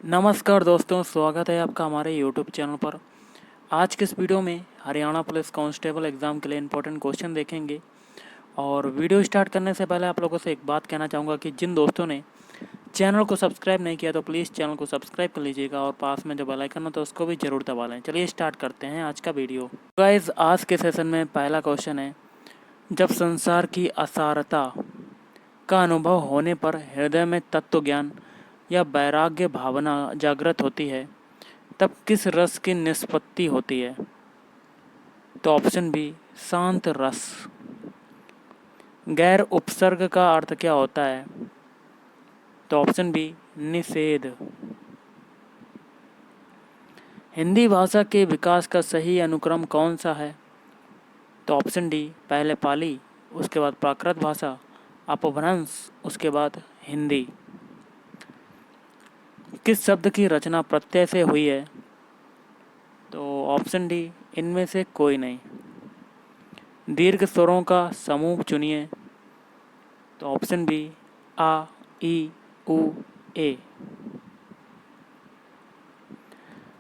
नमस्कार दोस्तों, स्वागत है आपका हमारे YouTube चैनल पर। आज के इस वीडियो में हरियाणा पुलिस कांस्टेबल एग्ज़ाम के लिए इंपॉर्टेंट क्वेश्चन देखेंगे। और वीडियो स्टार्ट करने से पहले आप लोगों से एक बात कहना चाहूँगा कि जिन दोस्तों ने चैनल को सब्सक्राइब नहीं किया तो प्लीज़ चैनल को सब्सक्राइब कर लीजिएगा और पास में जो बेल आइकन है तो उसको भी ज़रूर दबा लें। चलिए स्टार्ट करते हैं आज का वीडियो। गाइस, आज के सेशन में पहला क्वेश्चन है, जब संसार की असारता का अनुभव होने पर हृदय में तत्व ज्ञान या वैराग्य भावना जागृत होती है, तब किस रस की निष्पत्ति होती है? तो ऑप्शन बी, शांत रस। गैर उपसर्ग का अर्थ क्या होता है? तो ऑप्शन बी, निषेध। हिंदी भाषा के विकास का सही अनुक्रम कौन सा है? तो ऑप्शन डी, पहले पाली, उसके बाद प्राकृत भाषा, अपभ्रंश, उसके बाद हिंदी। किस शब्द की रचना प्रत्यय से हुई है? तो ऑप्शन डी, इनमें से कोई नहीं। दीर्घ स्वरों का समूह चुनिए। तो ऑप्शन बी, आ, ई, उ, ए।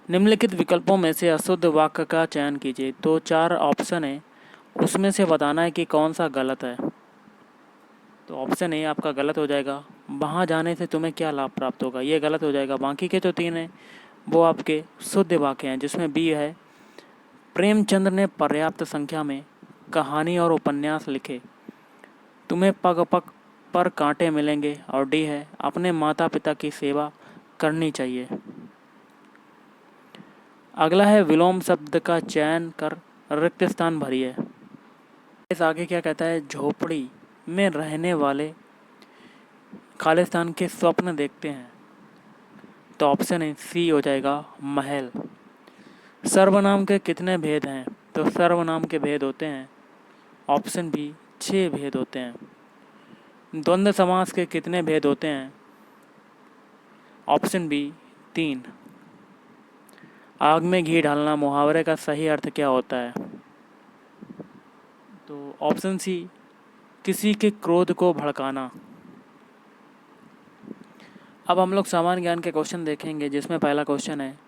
निम्नलिखित विकल्पों में से अशुद्ध वाक्य का चयन कीजिए। तो 4 ऑप्शन है, उसमें से बताना है कि कौन सा गलत है। तो ऑप्शन ए आपका गलत हो जाएगा, वहाँ जाने से तुम्हें क्या लाभ प्राप्त होगा, ये गलत हो जाएगा। बाकी के जो 3 हैं वो आपके शुद्ध वाक्य हैं, जिसमें बी है, प्रेमचंद्र ने पर्याप्त संख्या में कहानी और उपन्यास लिखे, तुम्हें पग पग पर कांटे मिलेंगे। और डी है, अपने माता पिता की सेवा करनी चाहिए। अगला है, विलोम शब्द का चयन कर रिक्त स्थान भरिए। इस आगे क्या कहता है, झोपड़ी में रहने वाले खालिस्तान के स्वप्न देखते हैं। तो ऑप्शन है सी हो जाएगा, महल। सर्वनाम के कितने भेद हैं? तो सर्वनाम के भेद होते हैं, ऑप्शन बी, 6 भेद होते हैं। द्वंद्व समास के कितने भेद होते हैं? Option B, 3। आग में घी डालना मुहावरे का सही अर्थ क्या होता है? तो ऑप्शन सी, किसी के क्रोध को भड़काना। अब हम लोग सामान्य ज्ञान के क्वेश्चन देखेंगे, जिसमें पहला क्वेश्चन है,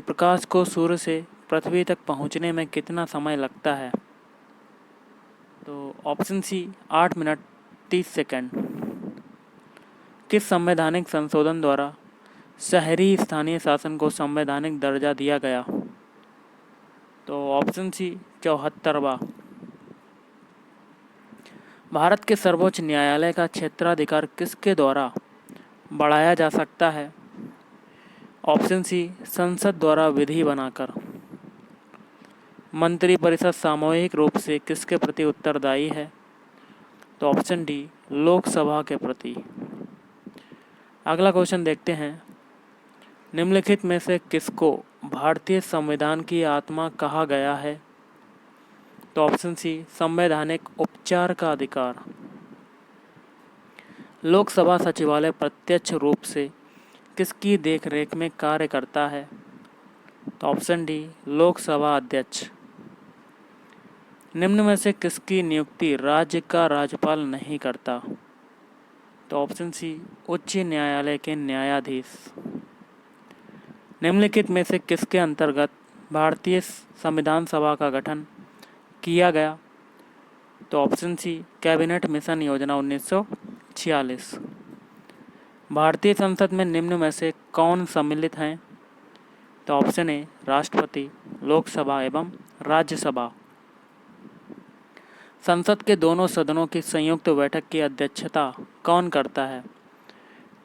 प्रकाश को सूर्य से पृथ्वी तक पहुंचने में कितना समय लगता है? तो ऑप्शन सी, 8 मिनट 30 सेकंड। किस संवैधानिक संशोधन द्वारा शहरी स्थानीय शासन को संवैधानिक दर्जा दिया गया? तो ऑप्शन सी, 74वां। भारत के सर्वोच्च न्यायालय का क्षेत्राधिकार किसके द्वारा बढ़ाया जा सकता है? ऑप्शन सी, संसद द्वारा विधि बनाकर। मंत्रिपरिषद सामूहिक रूप से किसके प्रति उत्तरदायी है? तो ऑप्शन डी, लोकसभा के प्रति। अगला क्वेश्चन देखते हैं, निम्नलिखित में से किसको भारतीय संविधान की आत्मा कहा गया है? तो ऑप्शन सी, संवैधानिक उपचार का अधिकार। लोकसभा सचिवालय प्रत्यक्ष रूप से किसकी देखरेख में कार्य करता है? तो ऑप्शन डी, लोकसभा अध्यक्ष। निम्न में से किसकी नियुक्ति राज्य का राज्यपाल नहीं करता? तो ऑप्शन सी, उच्च न्यायालय के न्यायाधीश। निम्नलिखित में से किसके अंतर्गत भारतीय संविधान सभा का गठन किया गया? तो ऑप्शन सी, कैबिनेट मिशन योजना 1946। भारतीय संसद में निम्न में से कौन सम्मिलित हैं? तो ऑप्शन ए, राष्ट्रपति, लोकसभा एवं राज्यसभा। संसद के दोनों सदनों की संयुक्त बैठक की अध्यक्षता कौन करता है?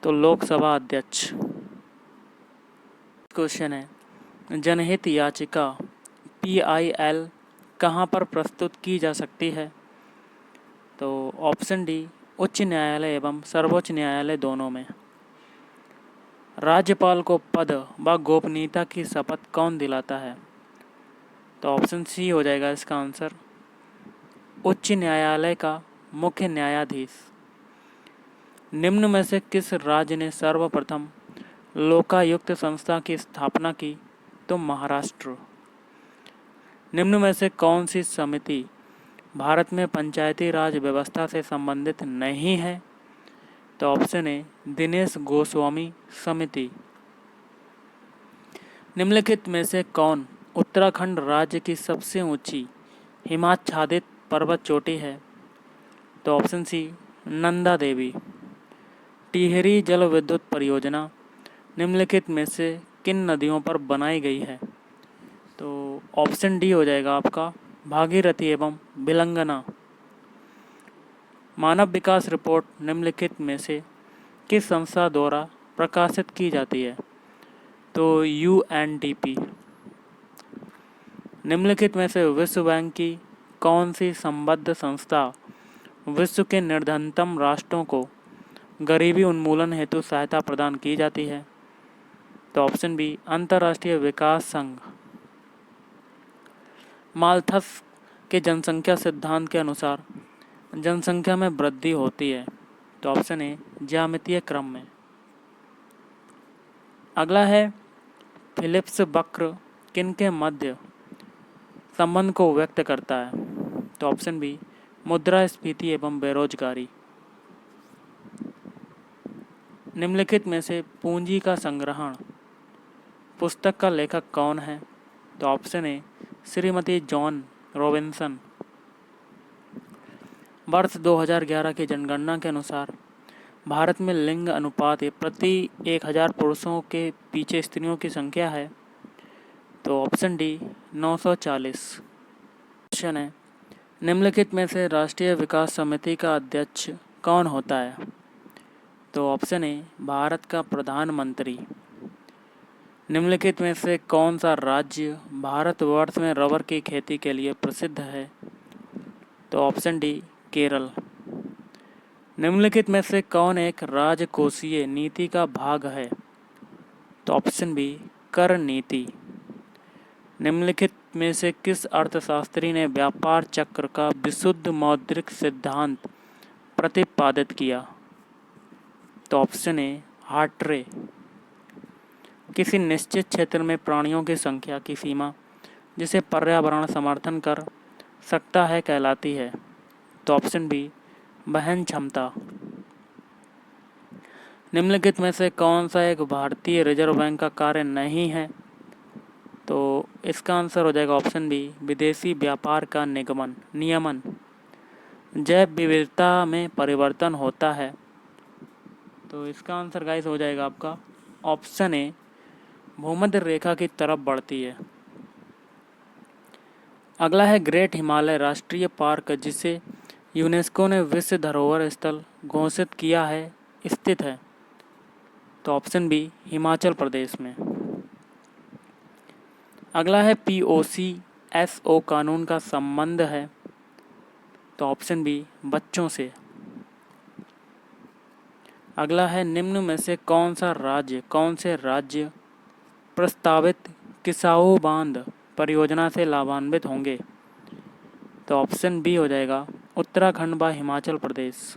तो लोकसभा अध्यक्ष। क्वेश्चन है, जनहित याचिका PIL कहाँ पर प्रस्तुत की जा सकती है? तो ऑप्शन डी, उच्च न्यायालय एवं सर्वोच्च न्यायालय दोनों में। राज्यपाल को पद व गोपनीयता की शपथ कौन दिलाता है? तो ऑप्शन सी हो जाएगा इसका आंसर, उच्च न्यायालय का मुख्य न्यायाधीश। निम्न में से किस राज्य ने सर्वप्रथम लोकायुक्त संस्था की स्थापना की? तो महाराष्ट्र। निम्न में से कौन सी समिति भारत में पंचायती राज व्यवस्था से संबंधित नहीं है? तो ऑप्शन ए, दिनेश गोस्वामी समिति। निम्नलिखित में से कौन उत्तराखंड राज्य की सबसे ऊंची हिमाच्छादित पर्वत चोटी है? तो ऑप्शन सी नंदा देवी। टिहरी जल विद्युत परियोजना निम्नलिखित में से किन नदियों पर बनाई गई है? तो ऑप्शन डी हो जाएगा आपका भागीरथी एवं भिलंगना। मानव विकास रिपोर्ट निम्नलिखित में से किस संस्था द्वारा प्रकाशित की जाती है? तो UNDP। निम्नलिखित में से विश्व बैंक की कौन सी संबद्ध संस्था विश्व के निर्धनतम राष्ट्रों को गरीबी उन्मूलन हेतु सहायता प्रदान की जाती है? तो ऑप्शन बी अंतर्राष्ट्रीय विकास संघ। माल्थस के जनसंख्या सिद्धांत के अनुसार जनसंख्या में वृद्धि होती है। तो ऑप्शन ए ज्यामितीय क्रम में। अगला है फिलिप्स वक्र किनके मध्य संबंध को व्यक्त करता है? तो ऑप्शन बी मुद्रास्फीति एवं बेरोजगारी। निम्नलिखित में से पूंजी का संग्रहण पुस्तक का लेखक कौन है? तो option A Shrimati John Robinson. वर्ष 2011 की जनगणना के अनुसार भारत में लिंग अनुपात प्रति 1000 पुरुषों के पीछे स्त्रियों की संख्या है। तो ऑप्शन डी 940। क्वेश्चन है निम्नलिखित में से राष्ट्रीय विकास समिति का अध्यक्ष कौन होता है? तो ऑप्शन ए भारत का प्रधानमंत्री। निम्नलिखित में से कौन सा राज्य भारतवर्ष में रबर की खेती के लिए प्रसिद्ध है? तो ऑप्शन डी केरल। निम्नलिखित में से कौन एक राजकोषीय नीति का भाग है? तो ऑप्शन बी कर नीति। निम्नलिखित में से किस अर्थशास्त्री ने व्यापार चक्र का विशुद्ध मौद्रिक सिद्धांत प्रतिपादित किया? तो ऑप्शन ए हार्ट्रे। किसी निश्चित क्षेत्र में प्राणियों की संख्या की सीमा जिसे पर्यावरण समर्थन कर सकता है कहलाती है। तो ऑप्शन बी वहन क्षमता। निम्नलिखित में से कौन सा एक भारतीय रिजर्व बैंक का कार्य नहीं है? तो इसका आंसर हो जाएगा ऑप्शन बी विदेशी व्यापार का नियमन। जैव विविधता में परिवर्तन होता है। तो इसका आंसर गाइस हो जाएगा आपका ऑप्शन ए भूमध्य रेखा की तरफ बढ़ती है। अगला है ग्रेट हिमालय राष्ट्रीय पार्क जिसे यूनेस्को ने विश्व धरोहर स्थल घोषित किया है स्थित है। तो ऑप्शन बी हिमाचल प्रदेश में। अगला है POCSO कानून का संबंध है। तो ऑप्शन बी बच्चों से। अगला है निम्न में से कौन से राज्य प्रस्तावित किसाऊ बांध परियोजना से लाभान्वित होंगे? तो ऑप्शन बी हो जाएगा उत्तराखंड व हिमाचल प्रदेश।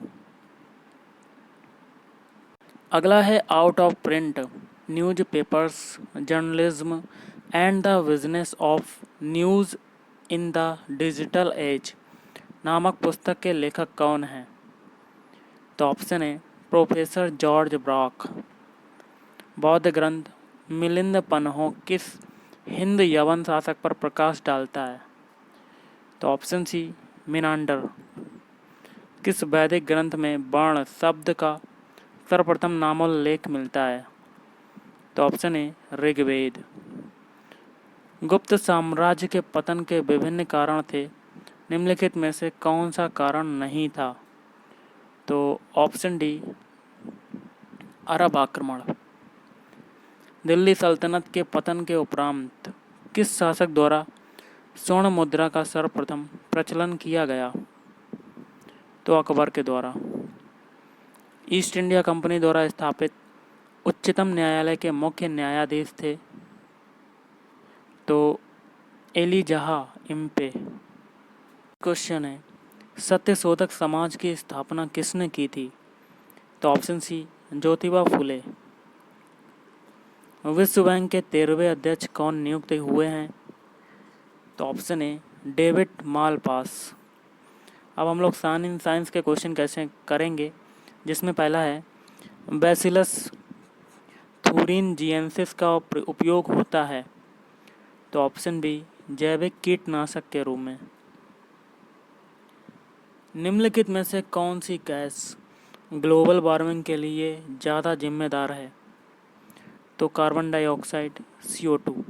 अगला है out of print news papers journalism and the business of news in the digital age नामक पुस्तक के लेखक कौन हैं? तो ऑप्शन है प्रोफेसर जॉर्ज ब्रॉक। बौद्ध ग्रंथ मिलिंद पन्हों किस हिंद यवन शासक पर प्रकाश डालता है? तो ऑप्शन सी मिनांडर। किस वैदिक ग्रंथ में वर्ण शब्द का सर्वप्रथम नामोल्लेख मिलता है? तो ऑप्शन ए ऋग्वेद। गुप्त साम्राज्य के पतन के विभिन्न कारण थे, निम्नलिखित में से कौन सा कारण नहीं था? तो ऑप्शन डी अरब आक्रमण। दिल्ली सल्तनत के पतन के उपरांत किस शासक द्वारा स्वर्ण मुद्रा का सर्वप्रथम प्रचलन किया गया? तो अकबर के द्वारा। ईस्ट इंडिया कंपनी द्वारा स्थापित उच्चतम न्यायालय के मुख्य न्यायाधीश थे? तो एलिजाह इम्पे। क्वेश्चन है सत्यशोधक समाज की स्थापना किसने की थी? तो ऑप्शन सी ज्योतिबा फुले। विश्व बैंक के 13वें अध्यक्ष कौन नियुक्त हुए हैं? तो ऑप्शन ए डेविड मालपास। अब हम लोग साइंस के क्वेश्चन कैसे करेंगे, जिसमें पहला है बैसिलस थूरिनजिएंसिस का उपयोग होता है? तो ऑप्शन बी, जैविक कीटनाशक के रूप में। निम्नलिखित में से कौन सी गैस ग्लोबल वार्मिंग के लिए ज़्यादा जिम्मेदार है? तो कार्बन डाइऑक्साइड, CO2।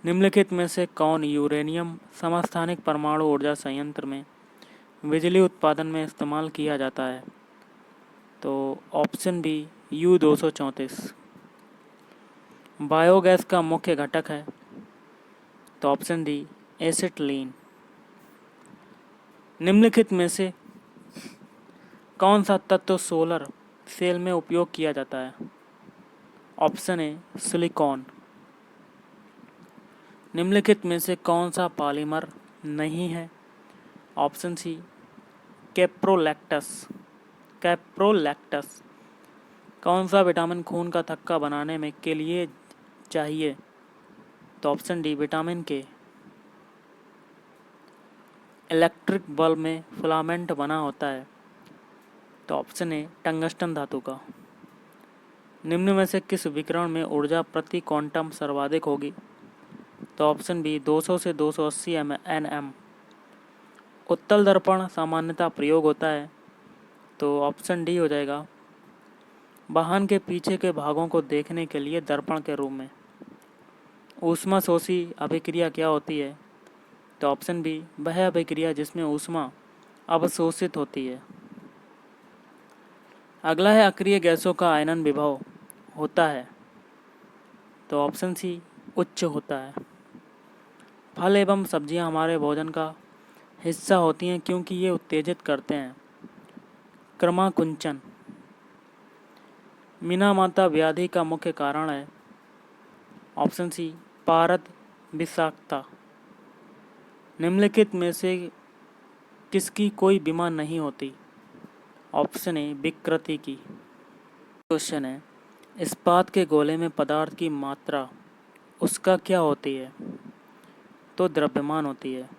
निम्नलिखित में से कौन यूरेनियम समस्थानिक परमाणु ऊर्जा संयंत्र में बिजली उत्पादन में इस्तेमाल किया जाता है? तो ऑप्शन बी, U-234। बायोगैस का मुख्य घटक है? तो ऑप्शन डी, एसिटिलीन। निम्नलिखित में से कौन सा तत्व सोलर सेल में उपयोग किया जाता है? Option A, silicon. निम्नलिखित में से कौन सा पॉलीमर नहीं है? Option C, caprolactam. कैप्रोलैक्टस। कौन सा विटामिन खून का थक्का बनाने में के लिए चाहिए? तो ऑप्शन डी, विटामिन के। इलेक्ट्रिक बल्ब में फिलामेंट बना होता है? तो ऑप्शन ए, टंगस्टन धातु का। निम्न में से किस विकिरण में ऊर्जा प्रति क्वांटम सर्वाधिक होगी? तो ऑप्शन बी, 200 से 280 nm। उत्तल दर्पण सामान्यतः प्रयोग होता है? तो ऑप्शन डी हो जाएगा, वाहन के पीछे के भागों को देखने के लिए दर्पण के रूप में। ऊष्मा शोषी अभिक्रिया क्या होती है? तो ऑप्शन बी, वह अभिक्रिया जिसमें ऊष्मा अवशोषित होती है। अगला है, अक्रिय गैसों का आयनन विभव होता है? तो ऑप्शन सी, उच्च होता है। फल एवं सब्जियां हमारे भोजन का हिस्सा होती हैं क्योंकि ये उत्तेजित करते हैं क्रमाकुंचन। मीना-माता व्याधि का मुख्य कारण है? ऑप्शन सी, पारद विषाक्तता। निम्नलिखित में से किसकी कोई बीमार नहीं होती? ऑप्शन ए, विकृति की। क्वेश्चन है, इस्पात के गोले में पदार्थ की मात्रा उसका क्या होती है? तो द्रव्यमान होती है।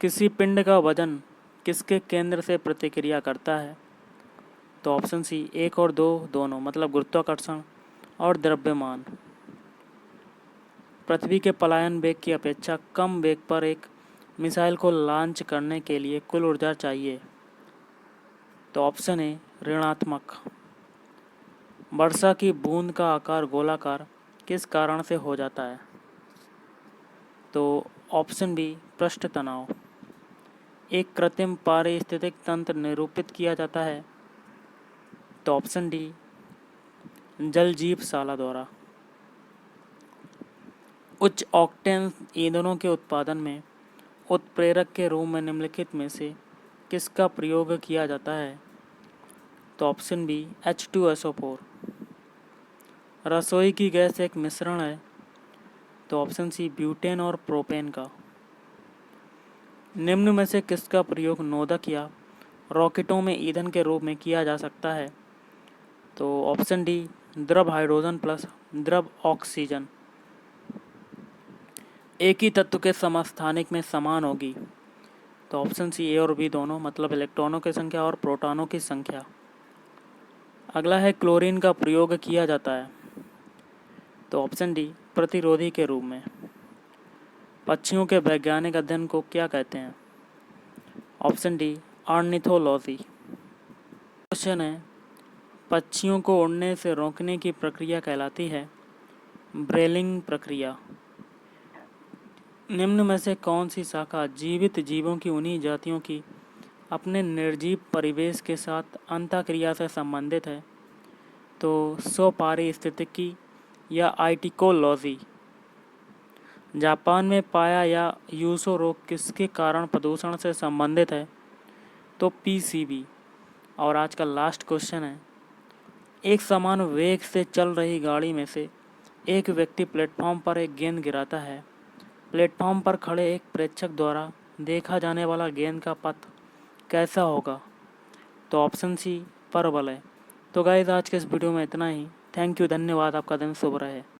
किसी पिंड का वजन किसके केंद्र से प्रतिक्रिया करता है? तो ऑप्शन सी, 1 और 2 दोनों, मतलब गुरुत्वाकर्षण और द्रव्यमान। पृथ्वी के पलायन वेग की अपेक्षा कम वेग पर एक मिसाइल को लॉन्च करने के लिए कुल ऊर्जा चाहिए? तो ऑप्शन ए, ऋणात्मक। वर्षा की बूंद का आकार गोलाकार किस कारण से हो जाता है? तो ऑप्शन बी, पृष्ठ तनाव। एक कृत्रिम पारिस्थितिक तंत्र निरूपित किया जाता है? तो ऑप्शन डी, जलजीवशाला द्वारा। उच्च ऑक्टेन ईंधनों के उत्पादन में उत्प्रेरक के रूप में निम्नलिखित में से किसका प्रयोग किया जाता है? तो ऑप्शन बी, H2SO4। रसोई की गैस एक मिश्रण है? तो ऑप्शन सी, ब्यूटेन और प्रोपेन का। निम्न में से किसका प्रयोग नोदक या रॉकेटों में ईंधन के रूप में किया जा सकता है? तो ऑप्शन डी, द्रव हाइड्रोजन प्लस द्रव ऑक्सीजन। एक ही तत्व के समस्थानिक में समान होगी? तो ऑप्शन सी, ए और बी दोनों, मतलब इलेक्ट्रॉनों की संख्या और प्रोटॉनों की संख्या। अगला है, क्लोरीन का प्रयोग किया जाता है? तो ऑप्शन डी, प्रतिरोधी के रूप में। पक्षियों के वैज्ञानिक अध्ययन को क्या कहते हैं? Option D, ornithology. क्वेश्चन है, पक्षियों को उड़ने से रोकने की प्रक्रिया कहलाती है ब्रेलिंग प्रक्रिया। निम्न में से कौन सी शाखा जीवित जीवों की उन्हीं जातियों की अपने निर्जीव परिवेश के साथ अंतःक्रिया से संबंधित है? तो स्वपारिस्थितिकी या आइटिकोलॉजी। जापान में पाया या यूसो रोग किसके कारण प्रदूषण से संबंधित है? तो PCB। और आज का लास्ट क्वेश्चन है, एक समान वेग से चल रही गाड़ी में से एक व्यक्ति प्लेटफॉर्म पर एक गेंद गिराता है। प्लेटफॉर्म पर खड़े एक प्रेक्षक द्वारा देखा जाने वाला गेंद का पथ कैसा होगा? तो ऑप्शन सी, परवलय। तो गाइस, आज के इस वीडियो में इतना ही। थैंक यू, धन्यवाद। आपका दिन शुभ रहे।